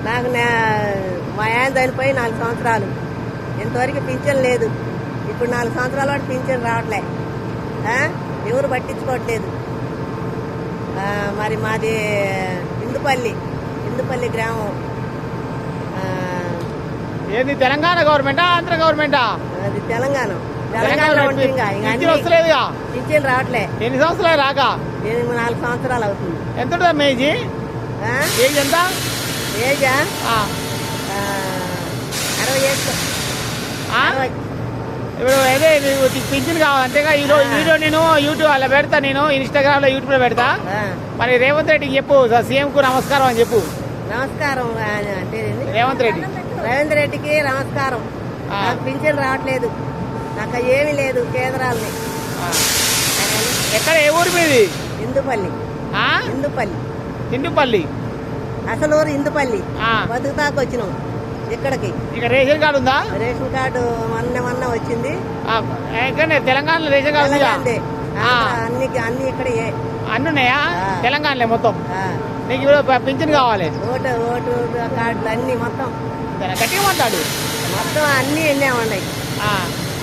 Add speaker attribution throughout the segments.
Speaker 1: నాకు మా ఆయన చనిపోయి 4 సంవత్సరాలు, ఇంతవరకు పింఛన్ లేదు. ఇప్పుడు 4 సంవత్సరాల వాడు పింఛన్ రావట్లే, ఎవరు పట్టించుకోవట్లేదు. మరి మాది ఇందుపల్లి గ్రామం.
Speaker 2: ఏది తెలంగాణ గవర్నమెంటా ఆంధ్ర గవర్నమెంటా?
Speaker 1: అది తెలంగాణలో
Speaker 2: వస్తలేదుగా,
Speaker 1: పింఛన్ రావట్లే.
Speaker 2: ఎన్ని సంవత్సరాలు రాక?
Speaker 1: 4 సంవత్సరాలు అవుతుంది.
Speaker 2: ఎంత ఉంటుంది ఏజ్? ఏజ్ ఎంత?
Speaker 1: ఏజా 60 ఏళ్ళు.
Speaker 2: ఇప్పుడు అదే పింఛన్ కావాలి అంతేగా. ఈ వీడియో నేను యూట్యూబ్ అలా పెడతా, నేను ఇన్స్టాగ్రామ్ లో యూట్యూబ్ లో పెడతా. మరి రేవంత్ రెడ్డికి చెప్పు, సీఎం కు నమస్కారం అని చెప్పు.
Speaker 1: నమస్కారం అంటే
Speaker 2: రేవంత్
Speaker 1: రెడ్డికి నమస్కారం. నాకు పింఛన్ రావట్లేదు, నాకు ఏమీ లేదు. కేంద్రాలని
Speaker 2: ఎక్కడ, ఏ ఊరు మీది?
Speaker 1: ఇందుపల్లి అసలు ఊరు ఇందుపల్లి. బతుకుతాకు వచ్చినాం ఇక్కడికి.
Speaker 2: ఇక రేషన్ కార్డు ఉందా?
Speaker 1: రేషన్ కార్డు మొన్న వచ్చింది.
Speaker 2: తెలంగాణలో రేషన్ కార్డు
Speaker 1: అన్ని ఇక్కడ
Speaker 2: అన్ని ఉన్నాయా తెలంగాణలో మొత్తం? నీకు ఇప్పుడు పింఛన్ కావాలి?
Speaker 1: ఓటు కార్డులు అన్ని మొత్తం
Speaker 2: గట్టిగా మాట్లాడు.
Speaker 1: మొత్తం అన్ని ఎన్నే ఉన్నాయి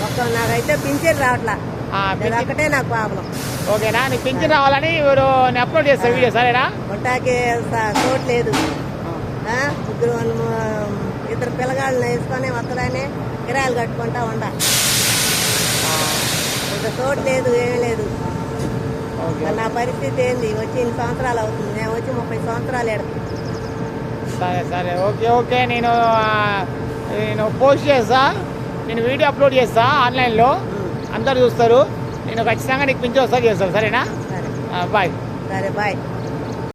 Speaker 1: మొత్తం. నాకైతే పింఛన్ రావట్లా, ఒకటే నాకు ప్రాబ్లం.
Speaker 2: ఓకేనా, నీకు పింఛన్ రావాలని నేను అప్లోడ్ చేస్తాను వీడియో, సరేనా?
Speaker 1: ఉంటాకి చోటు లేదు. ఇద్దరు పిల్లగాళ్ళని వేసుకొని ఒక్కదానే కిరాయిలు కట్టుకుంటా ఉండాలి. ఇంకా చోటు లేదు, ఏమీ లేదు. నా పరిస్థితి ఏంది? వచ్చి 2 సంవత్సరాలు అవుతుంది, నేను వచ్చి 30 సంవత్సరాలు ఎడతాను.
Speaker 2: సరే ఓకే. నేను పోస్ట్ చేస్తా, నేను వీడియో అప్లోడ్ చేస్తా ఆన్లైన్లో, అందరు చూస్తారు. నేను ఖచ్చితంగా నీకు పింఛన్ వస్తా చేస్తాను, సరేనా?
Speaker 1: సరే
Speaker 2: బాయ్.
Speaker 1: సరే బాయ్.